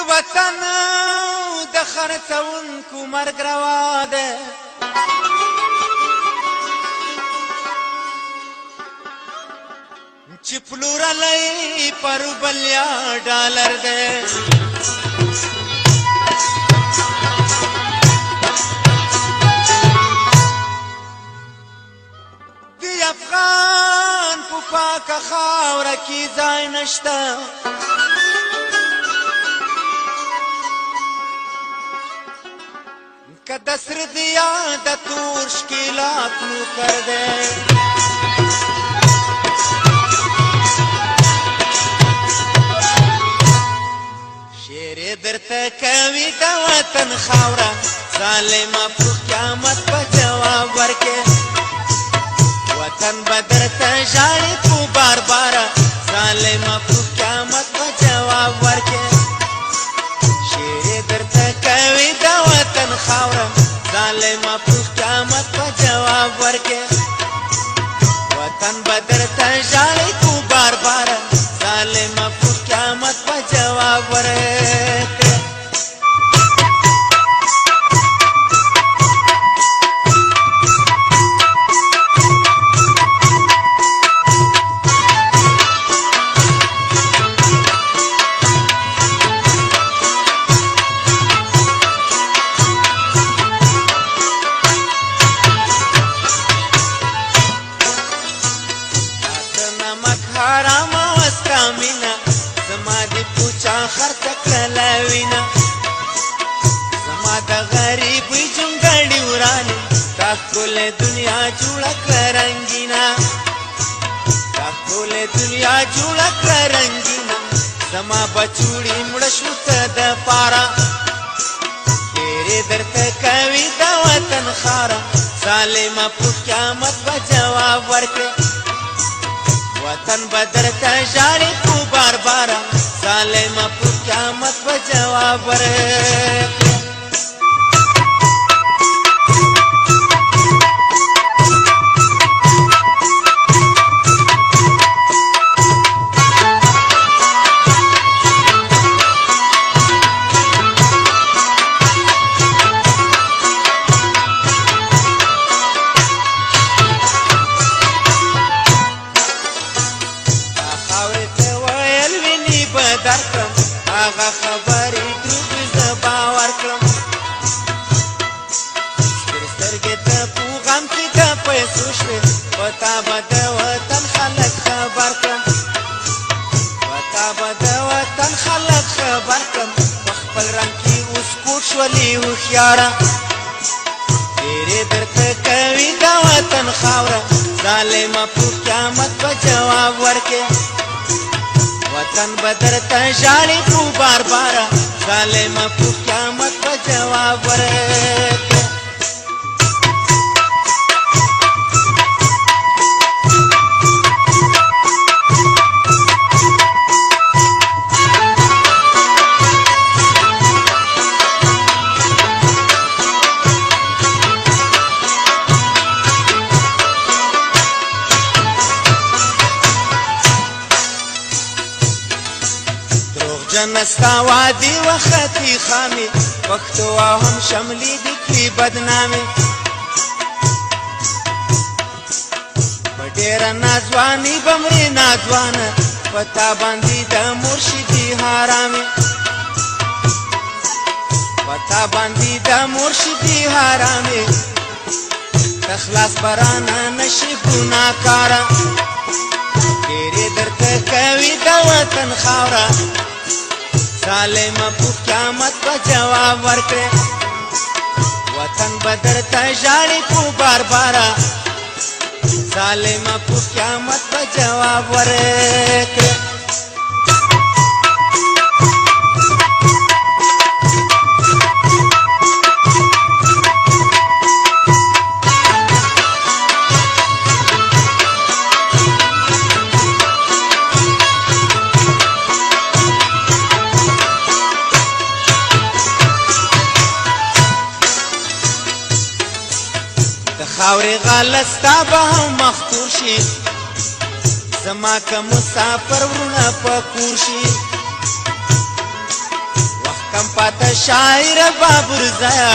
وطن د خرڅونکو مرګ روا ده چې پلورلی پر بلیا ډالر ده د افغان په پاکه خاوره کې ځای نشته که د سر دیا د تور ښکېلات نوکر دی شعر درته کوي د وطن خاوره ظالمه په قیامت په جواب ورکې وطن به درته ژاړي په بار باره ظالمه په قیامت په جواب ورکې شعر درته کوي د وطن خاوره ظالمه په قیامت په جواب ورکې وطن به درته ژاړي په بار باره ظالمه په قیامت په جواب ورکې خرڅ کړله وینه زما د غریبۍ جونګړې ورانې دا ښکلې دنیا جوړه کړه رنګینه دا ښکلې دنیا جوړه کړه رنګینه زما بچوړي مړه شو ته دپاره ډېرې درته کوي د وطن خاره ظالمه په قیامت به جواب ورکړې وطن به درته ژاړي په بار باره ظالمه په قیامت به جواب ورکړې هغه خبرې دروغ زه باور کړم سترګې ته په غم کې د پیسو شوې په تا به د وطن خلک خبر کړم په تا به د وطن خلک خبر کړم په خپل رنګ کې اوس کوټ شولې هوښیاره ډېرې درته کوي د وطن خاوره ظالمه په قیامت به جواب ورکې وطن به درته ژاړي په بار باره ظالمه په قیامت به جواب ورکړې جنستا وادي وختي خامي پښتو هم شملي دي کی بدنامي ډېره ناځواني بمري ناځوانه پتا باندې د مرشدي حرامي پتا باندې د مرشدي حرامي تخلاص برانه نشي ګناکاره ډېرې درته کوي د وطن خاوره ظالمه په قیامت به جواب ورکړې وطن به درته ژاړي په بار باره ظالمه په قیامت به جواب ورکړې خاورې غلستا به هم مختور شي زما که مسافر ورونه په کور شي وخت وفات شاعر بابر زایا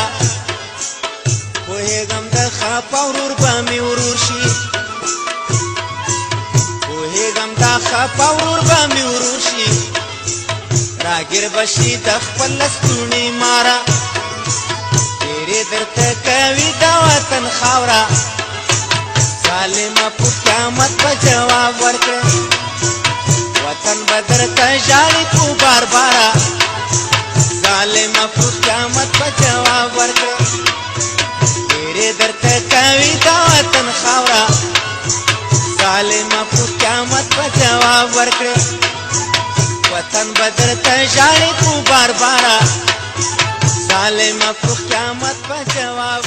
پوهیږم د خپه ورور به مې ورور شي پوهیږم د خپه ورور به مې ورور شي راګیر به شي د خپل لستوڼي ماره ډېرې درته کوي د وطن خاوره ظالمه په قیامت به جواب ورکړه وطن به درته ژاړي په بار باره ظالمه په قیامت به جواب ورکړه ډېرې درته کوي د وطن خاوره ظالمه په قیامت به جواب ورکړه وطن به درته ژاړي په بار باره ظالمه په قیامت به جواب